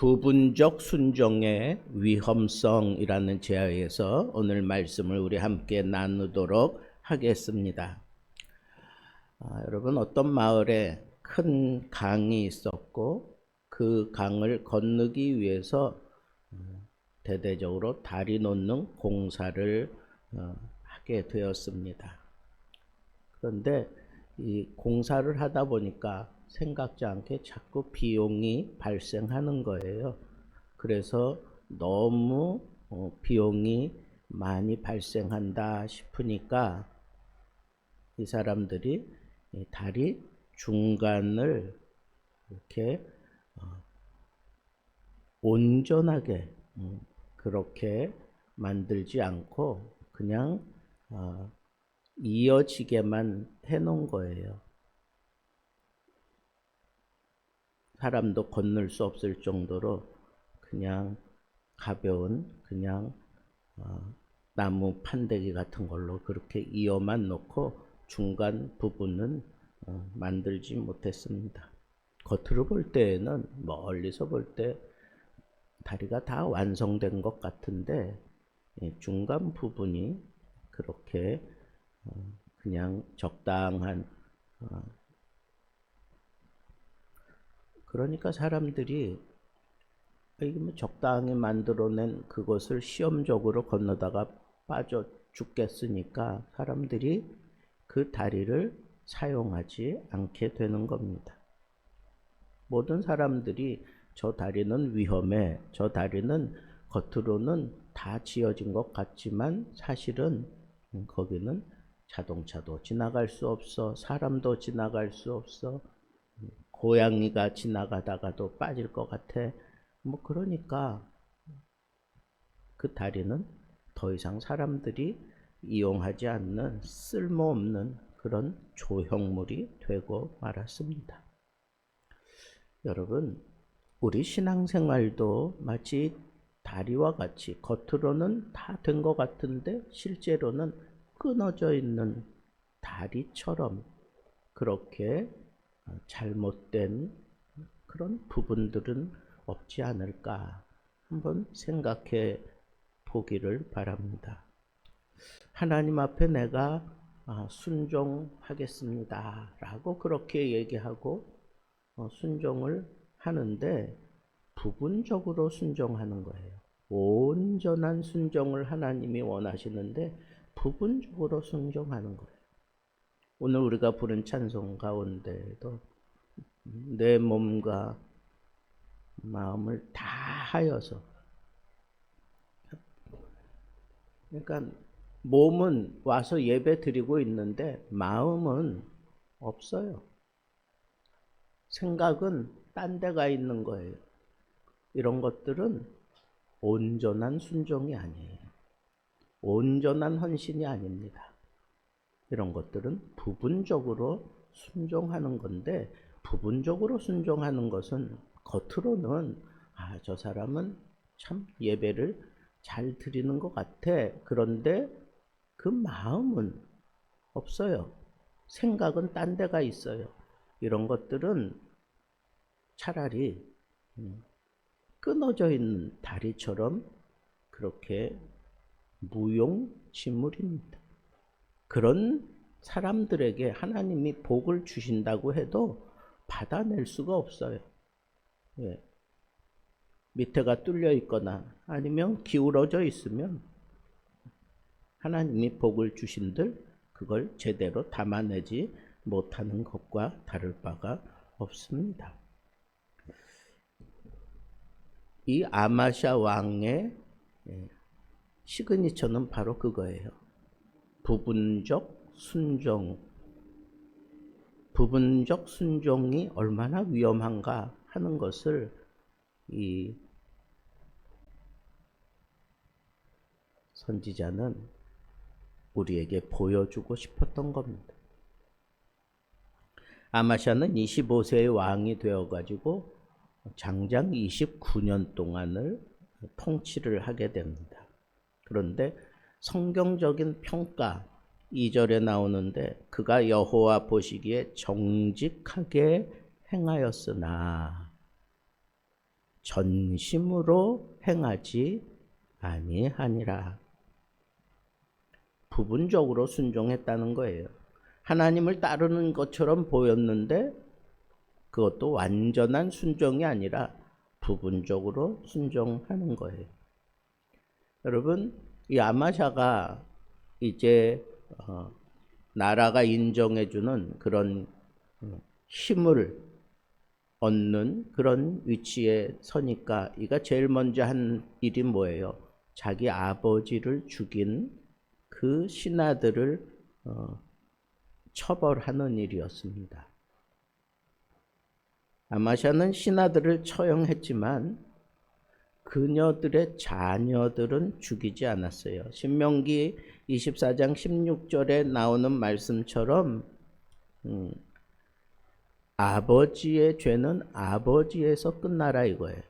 부분적 순종의 위험성이라는 제하에서 오늘 말씀을 우리 함께 나누도록 하겠습니다. 여러분, 어떤 마을에 큰 강이 있었고 그 강을 건너기 위해서 대대적으로 다리 놓는 공사를 하게 되었습니다. 그런데 이 공사를 하다 보니까 생각지 않게 자꾸 비용이 발생하는 거예요. 그래서 너무 비용이 많이 발생한다 싶으니까 이 사람들이 다리 중간을 이렇게 온전하게 그렇게 만들지 않고 그냥 이어지게만 해놓은 거예요. 사람도 건널 수 없을 정도로 그냥 가벼운 그냥 나무 판대기 같은 걸로 그렇게 이어만 놓고 중간 부분은 만들지 못했습니다. 겉으로 볼 때에는 멀리서 볼 때 다리가 다 완성된 것 같은데 중간 부분이 그렇게 그냥 적당한 그러니까 사람들이 이게 뭐 적당히 만들어낸 그것을 시험적으로 건너다가 빠져 죽겠으니까 사람들이 그 다리를 사용하지 않게 되는 겁니다. 모든 사람들이 저 다리는 위험해, 저 다리는 겉으로는 다 지어진 것 같지만 사실은 거기는 자동차도 지나갈 수 없어, 사람도 지나갈 수 없어, 고양이가 지나가다가도 빠질 것 같아. 뭐 그러니까 그 다리는 더 이상 사람들이 이용하지 않는 쓸모없는 그런 조형물이 되고 말았습니다. 여러분, 우리 신앙생활도 마치 다리와 같이 겉으로는 다 된 것 같은데 실제로는 끊어져 있는 다리처럼 그렇게 잘못된 그런 부분들은 없지 않을까 한번 생각해 보기를 바랍니다. 하나님 앞에 내가 순종하겠습니다 라고 그렇게 얘기하고 순종을 하는데 부분적으로 순종하는 거예요. 온전한 순종을 하나님이 원하시는데 부분적으로 순종하는 거예요. 오늘 우리가 부른 찬송 가운데에도 내 몸과 마음을 다 하여서, 그러니까 몸은 와서 예배 드리고 있는데 마음은 없어요. 생각은 딴 데가 있는 거예요. 이런 것들은 온전한 순종이 아니에요. 온전한 헌신이 아닙니다. 이런 것들은 부분적으로 순종하는 건데, 부분적으로 순종하는 것은 겉으로는 저 사람은 참 예배를 잘 드리는 것 같아. 그런데 그 마음은 없어요. 생각은 딴 데가 있어요. 이런 것들은 차라리 끊어져 있는 다리처럼 그렇게 무용지물입니다. 그런 사람들에게 하나님이 복을 주신다고 해도 받아낼 수가 없어요. 밑에가 뚫려 있거나 아니면 기울어져 있으면 하나님이 복을 주신들 그걸 제대로 담아내지 못하는 것과 다를 바가 없습니다. 이 아마샤 왕의 시그니처는 바로 그거예요. 부분적 순종. 부분적 순종이 얼마나 위험한가 하는 것을 이 선지자는 우리에게 보여주고 싶었던 겁니다. 아마샤는 25세의 왕이 되어가지고 장장 29년 동안을 통치를 하게 됩니다. 그런데 성경적인 평가 2절에 나오는데 그가 여호와 보시기에 정직하게 행하였으나 전심으로 행하지 아니하니라. 부분적으로 순종했다는 거예요. 하나님을 따르는 것처럼 보였는데 그것도 완전한 순종이 아니라 부분적으로 순종하는 거예요. 여러분, 이 아마샤가 이제 나라가 인정해주는 그런 힘을 얻는 그런 위치에 서니까 이가 제일 먼저 한 일이 뭐예요? 자기 아버지를 죽인 그 신하들을 처벌하는 일이었습니다. 아마샤는 신하들을 처형했지만 그녀들의 자녀들은 죽이지 않았어요. 신명기 24장 16절에 나오는 말씀처럼 아버지의 죄는 아버지에서 끝나라 이거예요.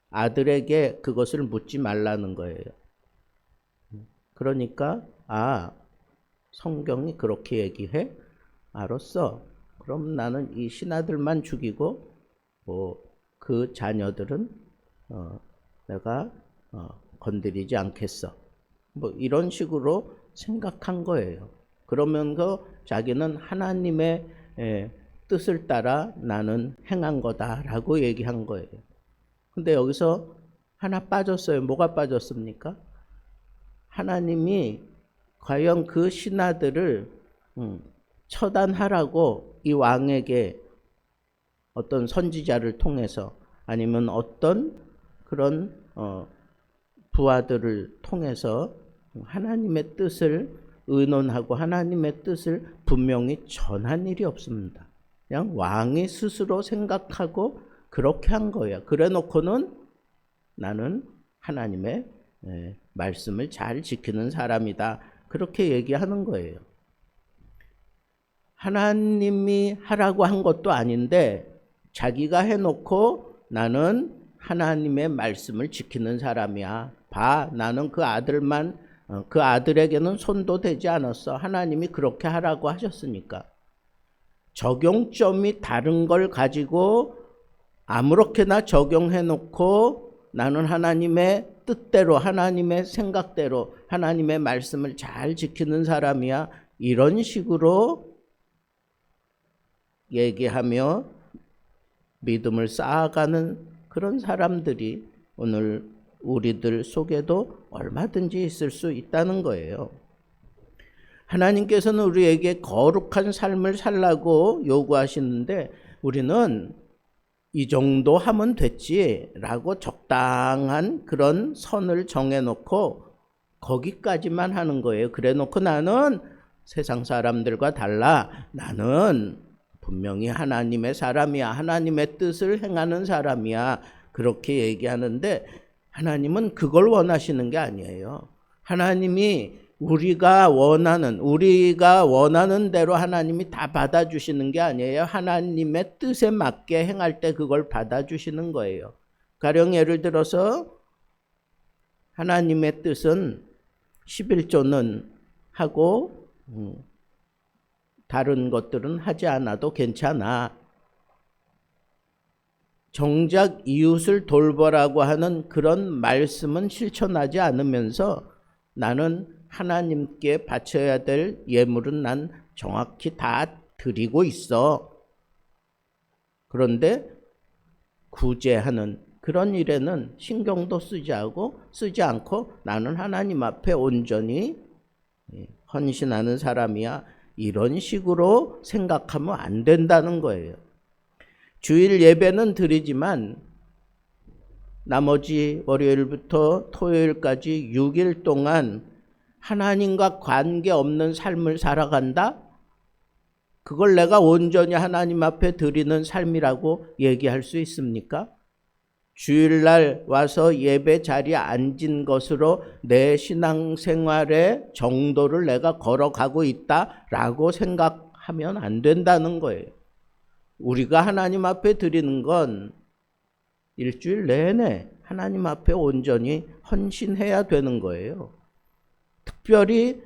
아들에게 그것을 묻지 말라는 거예요. 그러니까 성경이 그렇게 얘기해? 알았어. 그럼 나는 이 신하들만 죽이고 그 자녀들은 내가 건드리지 않겠어. 이런 식으로 생각한 거예요. 그러면 자기는 하나님의 뜻을 따라 나는 행한 거다라고 얘기한 거예요. 근데 여기서 하나 빠졌어요. 뭐가 빠졌습니까? 하나님이 과연 그 신하들을 처단하라고 이 왕에게 어떤 선지자를 통해서 아니면 어떤 그런 부하들을 통해서 하나님의 뜻을 의논하고 하나님의 뜻을 분명히 전한 일이 없습니다. 그냥 왕이 스스로 생각하고 그렇게 한 거예요. 그래 놓고는 나는 하나님의 말씀을 잘 지키는 사람이다. 그렇게 얘기하는 거예요. 하나님이 하라고 한 것도 아닌데 자기가 해놓고 나는 하나님의 말씀을 지키는 사람이야. 나는 그 아들만 그 아들에게는 손도 대지 않았어. 하나님이 그렇게 하라고 하셨으니까. 적용점이 다른 걸 가지고 아무렇게나 적용해놓고 나는 하나님의 뜻대로 하나님의 생각대로 하나님의 말씀을 잘 지키는 사람이야. 이런 식으로 얘기하며 믿음을 쌓아가는 그런 사람들이 오늘 우리들 속에도 얼마든지 있을 수 있다는 거예요. 하나님께서는 우리에게 거룩한 삶을 살라고 요구하시는데 우리는 이 정도 하면 됐지라고 적당한 그런 선을 정해놓고 거기까지만 하는 거예요. 그래 놓고 나는 세상 사람들과 달라. 나는 분명히 하나님의 사람이야. 하나님의 뜻을 행하는 사람이야. 그렇게 얘기하는데 하나님은 그걸 원하시는 게 아니에요. 하나님이 우리가 원하는 대로 하나님이 다 받아주시는 게 아니에요. 하나님의 뜻에 맞게 행할 때 그걸 받아주시는 거예요. 가령 예를 들어서 하나님의 뜻은 11조는 하고 다른 것들은 하지 않아도 괜찮아. 정작 이웃을 돌보라고 하는 그런 말씀은 실천하지 않으면서 나는 하나님께 바쳐야 될 예물은 난 정확히 다 드리고 있어. 그런데 구제하는 그런 일에는 신경도 쓰지 않고 나는 하나님 앞에 온전히 헌신하는 사람이야. 이런 식으로 생각하면 안 된다는 거예요. 주일 예배는 드리지만 나머지 월요일부터 토요일까지 6일 동안 하나님과 관계없는 삶을 살아간다? 그걸 내가 온전히 하나님 앞에 드리는 삶이라고 얘기할 수 있습니까? 주일날 와서 예배 자리에 앉은 것으로 내 신앙생활의 정도를 내가 걸어가고 있다라고 생각하면 안 된다는 거예요. 우리가 하나님 앞에 드리는 건 일주일 내내 하나님 앞에 온전히 헌신해야 되는 거예요. 특별히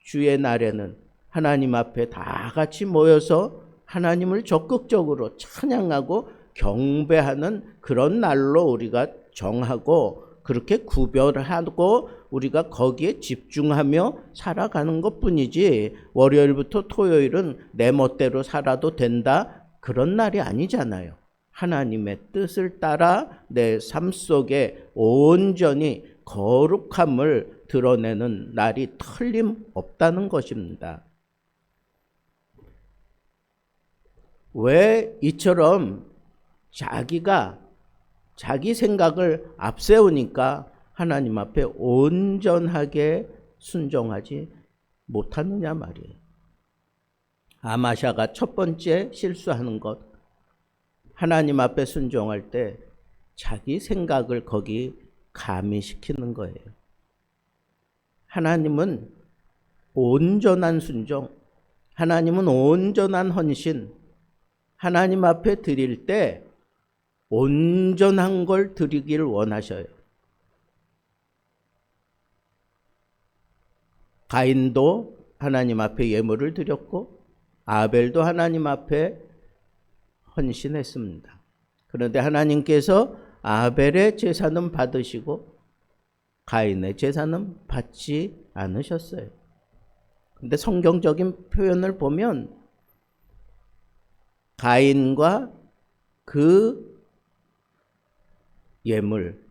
주의 날에는 하나님 앞에 다 같이 모여서 하나님을 적극적으로 찬양하고 경배하는 그런 날로 우리가 정하고 그렇게 구별하고 우리가 거기에 집중하며 살아가는 것뿐이지, 월요일부터 토요일은 내 멋대로 살아도 된다 그런 날이 아니잖아요. 하나님의 뜻을 따라 내 삶 속에 온전히 거룩함을 드러내는 날이 틀림없다는 것입니다. 왜 이처럼 자기가 자기 생각을 앞세우니까 하나님 앞에 온전하게 순종하지 못하느냐 말이에요. 아마샤가 첫 번째 실수하는 것, 하나님 앞에 순종할 때 자기 생각을 거기 가미시키는 거예요. 하나님은 온전한 순종, 하나님은 온전한 헌신, 하나님 앞에 드릴 때 온전한 걸 드리기를 원하셔요. 가인도 하나님 앞에 예물을 드렸고 아벨도 하나님 앞에 헌신했습니다. 그런데 하나님께서 아벨의 제사는 받으시고 가인의 제사는 받지 않으셨어요. 근데 성경적인 표현을 보면 가인과 그 예물,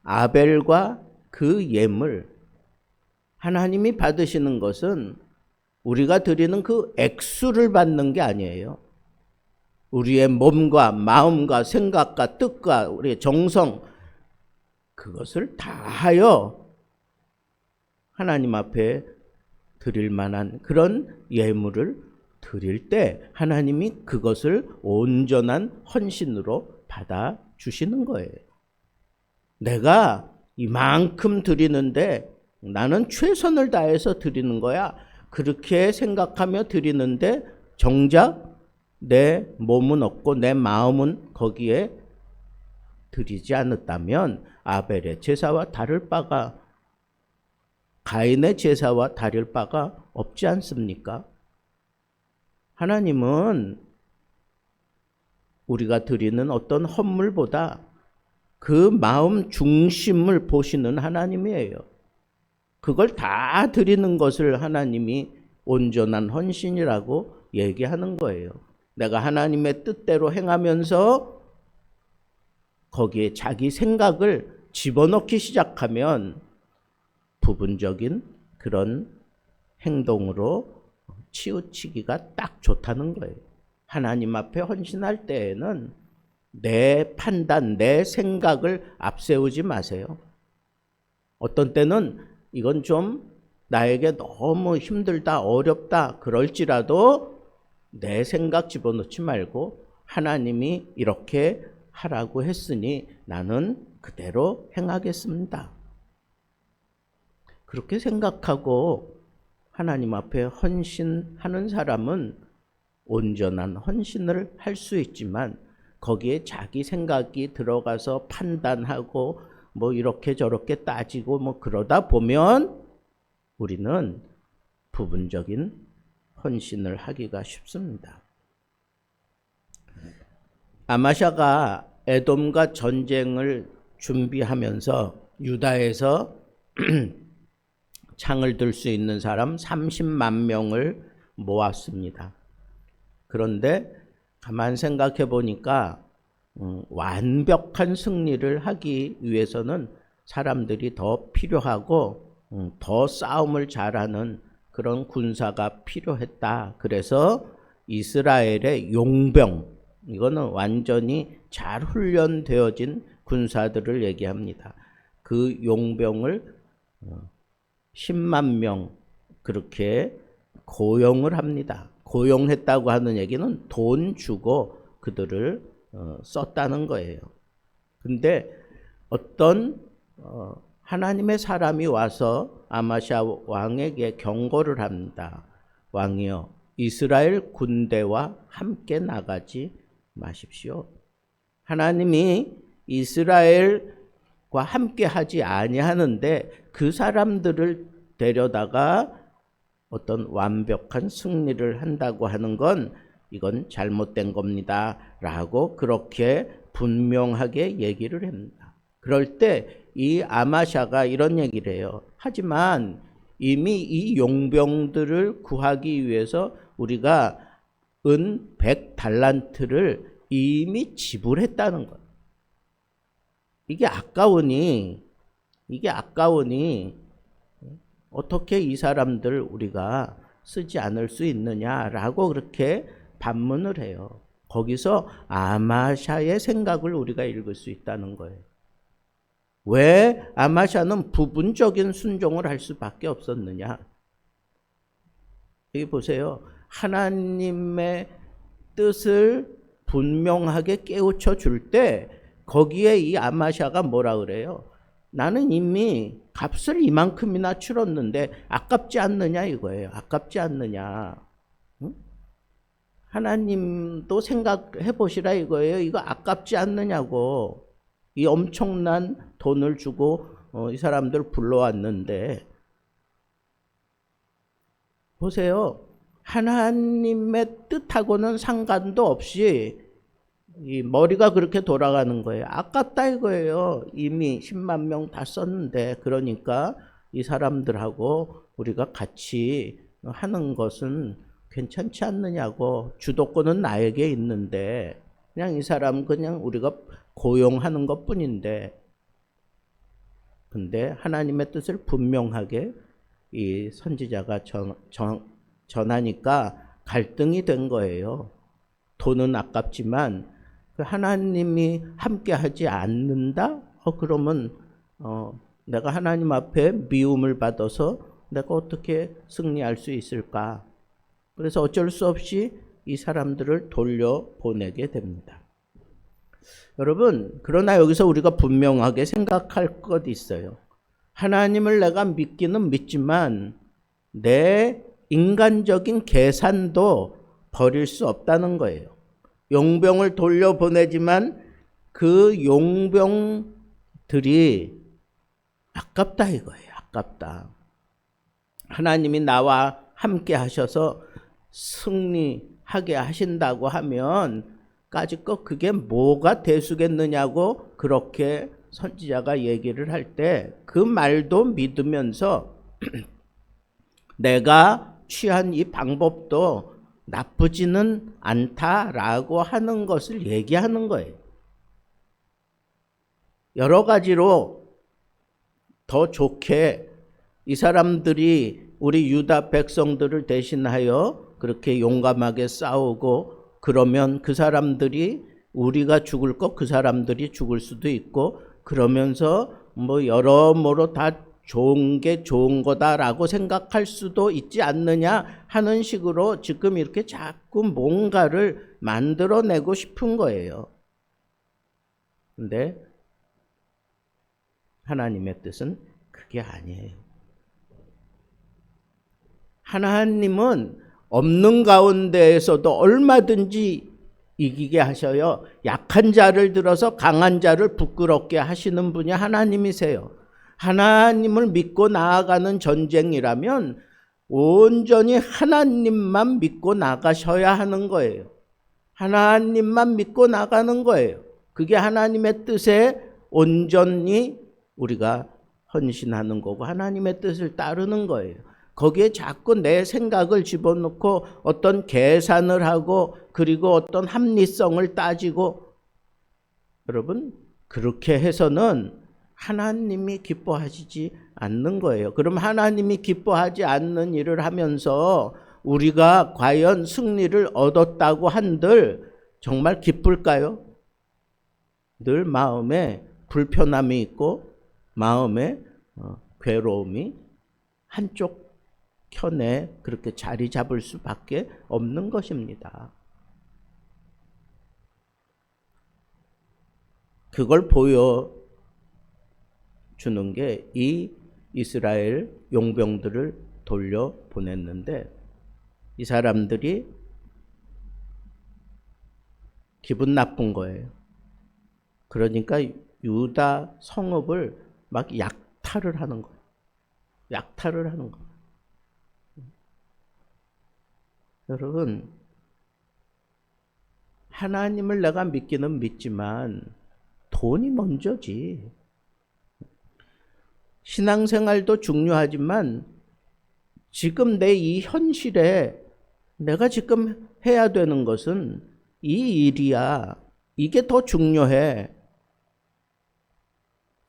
아벨과 그 예물, 하나님이 받으시는 것은 우리가 드리는 그 액수를 받는 게 아니에요. 우리의 몸과 마음과 생각과 뜻과 우리의 정성, 그것을 다하여 하나님 앞에 드릴 만한 그런 예물을 드릴 때 하나님이 그것을 온전한 헌신으로 받아주시는 거예요. 내가 이만큼 드리는데 나는 최선을 다해서 드리는 거야, 그렇게 생각하며 드리는데 정작 내 몸은 없고 내 마음은 거기에 드리지 않았다면 아벨의 제사와 다를 바가, 가인의 제사와 다를 바가 없지 않습니까? 하나님은 우리가 드리는 어떤 헌물보다 그 마음 중심을 보시는 하나님이에요. 그걸 다 드리는 것을 하나님이 온전한 헌신이라고 얘기하는 거예요. 내가 하나님의 뜻대로 행하면서 거기에 자기 생각을 집어넣기 시작하면 부분적인 그런 행동으로 치우치기가 딱 좋다는 거예요. 하나님 앞에 헌신할 때에는 내 판단, 내 생각을 앞세우지 마세요. 어떤 때는 이건 좀 나에게 너무 힘들다, 어렵다 그럴지라도 내 생각 집어넣지 말고 하나님이 이렇게 하라고 했으니 나는 그대로 행하겠습니다. 그렇게 생각하고 하나님 앞에 헌신하는 사람은 온전한 헌신을 할 수 있지만 거기에 자기 생각이 들어가서 판단하고 뭐 이렇게 저렇게 따지고 뭐 그러다 보면 우리는 부분적인 헌신을 하기가 쉽습니다. 아마샤가 에돔과 전쟁을 준비하면서 유다에서 창을 들 수 있는 사람 30만 명을 모았습니다. 그런데 가만 생각해 보니까 완벽한 승리를 하기 위해서는 사람들이 더 필요하고 더 싸움을 잘하는 그런 군사가 필요했다. 그래서 이스라엘의 용병, 이거는 완전히 잘 훈련되어진 군사들을 얘기합니다. 그 용병을 10만 명 그렇게 고용을 합니다. 고용했다고 하는 얘기는 돈 주고 그들을 썼다는 거예요. 근데 어떤 하나님의 사람이 와서 아마샤 왕에게 경고를 합니다. 왕이여, 이스라엘 군대와 함께 나가지 마십시오. 하나님이 이스라엘과 함께 하지 아니하는데 그 사람들을 데려다가 어떤 완벽한 승리를 한다고 하는 건 이건 잘못된 겁니다. 라고 그렇게 분명하게 얘기를 합니다. 그럴 때 이 아마샤가 이런 얘기를 해요. 하지만 이미 이 용병들을 구하기 위해서 우리가 은 100달란트를 이미 지불했다는 거예요. 이게 아까우니 어떻게 이 사람들 우리가 쓰지 않을 수 있느냐라고 그렇게 반문을 해요. 거기서 아마샤의 생각을 우리가 읽을 수 있다는 거예요. 왜 아마샤는 부분적인 순종을 할 수밖에 없었느냐? 여기 보세요. 하나님의 뜻을 분명하게 깨우쳐 줄 때 거기에 이 아마샤가 뭐라 그래요? 나는 이미 값을 이만큼이나 치렀는데 아깝지 않느냐 이거예요. 아깝지 않느냐. 응? 하나님도 생각해 보시라 이거예요. 이거 아깝지 않느냐고. 이 엄청난 돈을 주고 이 사람들 불러왔는데 보세요. 하나님의 뜻하고는 상관도 없이 이 머리가 그렇게 돌아가는 거예요. 아깝다 이거예요. 이미 10만 명 다 썼는데 그러니까 이 사람들하고 우리가 같이 하는 것은 괜찮지 않느냐고. 주도권은 나에게 있는데 그냥 이 사람 그냥 우리가 고용하는 것뿐인데 근데 하나님의 뜻을 분명하게 이 선지자가 전하니까 갈등이 된 거예요. 돈은 아깝지만 하나님이 함께 하지 않는다? 그러면 내가 하나님 앞에 미움을 받아서 내가 어떻게 승리할 수 있을까? 그래서 어쩔 수 없이 이 사람들을 돌려보내게 됩니다. 여러분, 그러나 여기서 우리가 분명하게 생각할 것 있어요. 하나님을 내가 믿기는 믿지만 내 인간적인 계산도 버릴 수 없다는 거예요. 용병을 돌려보내지만 그 용병들이 아깝다 이거예요. 아깝다. 하나님이 나와 함께 하셔서 승리하게 하신다고 하면 까짓것 그게 뭐가 대수겠느냐고 그렇게 선지자가 얘기를 할 때 그 말도 믿으면서 내가 취한 이 방법도 나쁘지는 않다라고 하는 것을 얘기하는 거예요. 여러 가지로 더 좋게 이 사람들이 우리 유다 백성들을 대신하여 그렇게 용감하게 싸우고 그러면 그 사람들이 우리가 죽을 것 그 사람들이 죽을 수도 있고 그러면서 뭐 여러모로 다 좋은 게 좋은 거다라고 생각할 수도 있지 않느냐 하는 식으로 지금 이렇게 자꾸 뭔가를 만들어내고 싶은 거예요. 근데 하나님의 뜻은 그게 아니에요. 하나님은 없는 가운데에서도 얼마든지 이기게 하셔요. 약한 자를 들어서 강한 자를 부끄럽게 하시는 분이 하나님이세요. 하나님을 믿고 나아가는 전쟁이라면 온전히 하나님만 믿고 나가셔야 하는 거예요. 하나님만 믿고 나가는 거예요. 그게 하나님의 뜻에 온전히 우리가 헌신하는 거고 하나님의 뜻을 따르는 거예요. 거기에 자꾸 내 생각을 집어넣고 어떤 계산을 하고 그리고 어떤 합리성을 따지고 여러분 그렇게 해서는 하나님이 기뻐하시지 않는 거예요. 그럼 하나님이 기뻐하지 않는 일을 하면서 우리가 과연 승리를 얻었다고 한들 정말 기쁠까요? 늘 마음에 불편함이 있고 마음에 괴로움이 한쪽 편에 그렇게 자리 잡을 수밖에 없는 것입니다. 그걸 보여주는 게 이 이스라엘 용병들을 돌려보냈는데 이 사람들이 기분 나쁜 거예요. 그러니까 유다 성읍을 막 약탈을 하는 거예요. 약탈을 하는 거예요. 여러분 하나님을 내가 믿기는 믿지만 돈이 먼저지. 신앙생활도 중요하지만 지금 내 이 현실에 내가 지금 해야 되는 것은 이 일이야. 이게 더 중요해.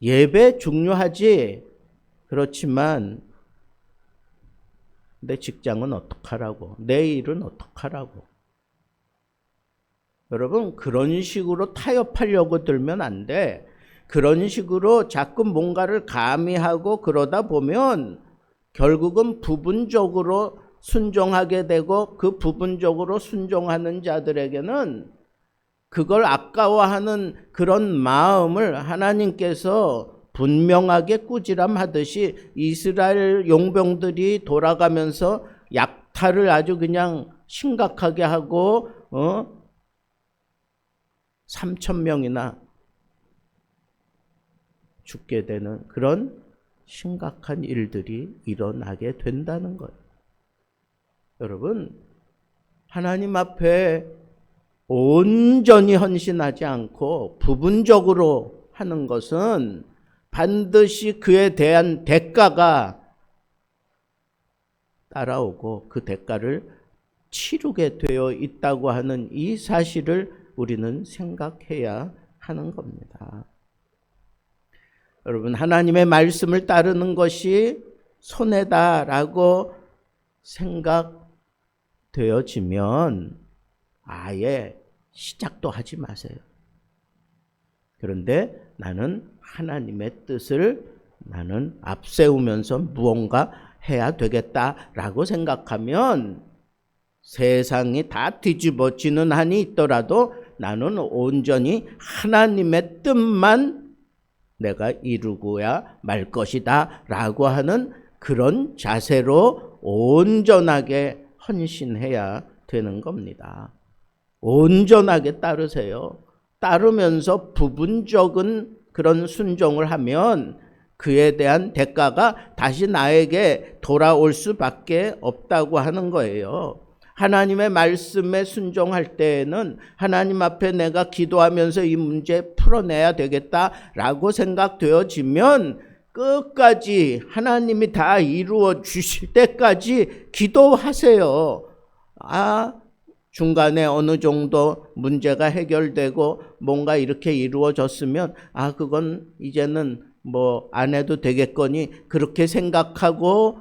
예배 중요하지. 그렇지만 내 직장은 어떡하라고? 내 일은 어떡하라고? 여러분, 그런 식으로 타협하려고 들면 안 돼. 그런 식으로 자꾸 뭔가를 가미하고 그러다 보면 결국은 부분적으로 순종하게 되고, 그 부분적으로 순종하는 자들에게는 그걸 아까워하는 그런 마음을 하나님께서 분명하게 꾸지람하듯이 이스라엘 용병들이 돌아가면서 약탈을 아주 그냥 심각하게 하고 3,000명이나 죽게 되는 그런 심각한 일들이 일어나게 된다는 거예요. 여러분, 하나님 앞에 온전히 헌신하지 않고 부분적으로 하는 것은 반드시 그에 대한 대가가 따라오고 그 대가를 치르게 되어 있다고 하는 이 사실을 우리는 생각해야 하는 겁니다. 여러분, 하나님의 말씀을 따르는 것이 손해다라고 생각되어지면 아예 시작도 하지 마세요. 그런데 나는 하나님의 뜻을 나는 앞세우면서 무언가 해야 되겠다라고 생각하면 세상이 다 뒤집어지는 한이 있더라도 나는 온전히 하나님의 뜻만 내가 이루고야 말 것이다 라고 하는 그런 자세로 온전하게 헌신해야 되는 겁니다. 온전하게 따르세요. 따르면서 부분적인 그런 순종을 하면 그에 대한 대가가 다시 나에게 돌아올 수밖에 없다고 하는 거예요. 하나님의 말씀에 순종할 때에는 하나님 앞에 내가 기도하면서 이 문제 풀어내야 되겠다라고 생각되어지면 끝까지 하나님이 다 이루어 주실 때까지 기도하세요. 중간에 어느 정도 문제가 해결되고 뭔가 이렇게 이루어졌으면 그건 이제는 안 해도 되겠거니 그렇게 생각하고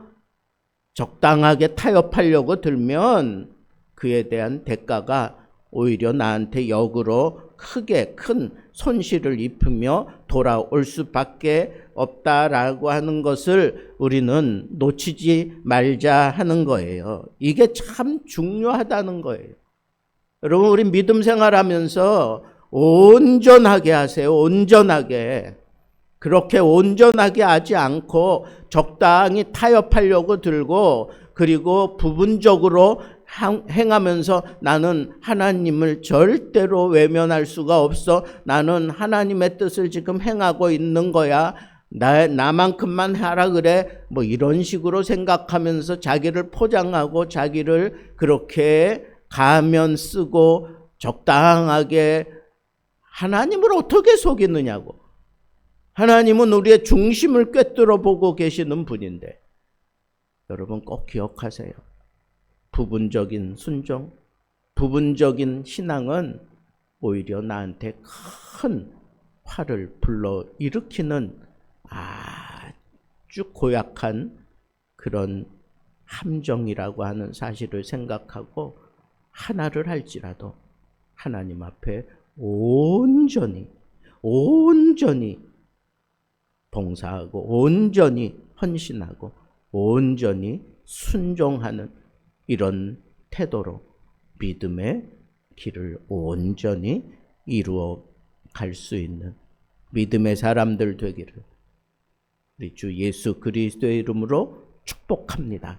적당하게 타협하려고 들면 그에 대한 대가가 오히려 나한테 역으로 크게 큰 손실을 입히며 돌아올 수밖에 없다라고 하는 것을 우리는 놓치지 말자 하는 거예요. 이게 참 중요하다는 거예요. 여러분, 우리 믿음 생활하면서 온전하게 하세요. 온전하게. 그렇게 온전하게 하지 않고 적당히 타협하려고 들고 그리고 부분적으로 행하면서 나는 하나님을 절대로 외면할 수가 없어. 나는 하나님의 뜻을 지금 행하고 있는 거야. 나만큼만 하라 그래. 이런 식으로 생각하면서 자기를 포장하고 자기를 그렇게 가면 쓰고 적당하게 하나님을 어떻게 속이느냐고. 하나님은 우리의 중심을 꿰뚫어 보고 계시는 분인데 여러분 꼭 기억하세요. 부분적인 순종, 부분적인 신앙은 오히려 나한테 큰 화를 불러일으키는 아주 고약한 그런 함정이라고 하는 사실을 생각하고 하나를 할지라도 하나님 앞에 온전히 봉사하고 온전히 헌신하고 온전히 순종하는 이런 태도로 믿음의 길을 온전히 이루어 갈 수 있는 믿음의 사람들 되기를 우리 주 예수 그리스도의 이름으로 축복합니다.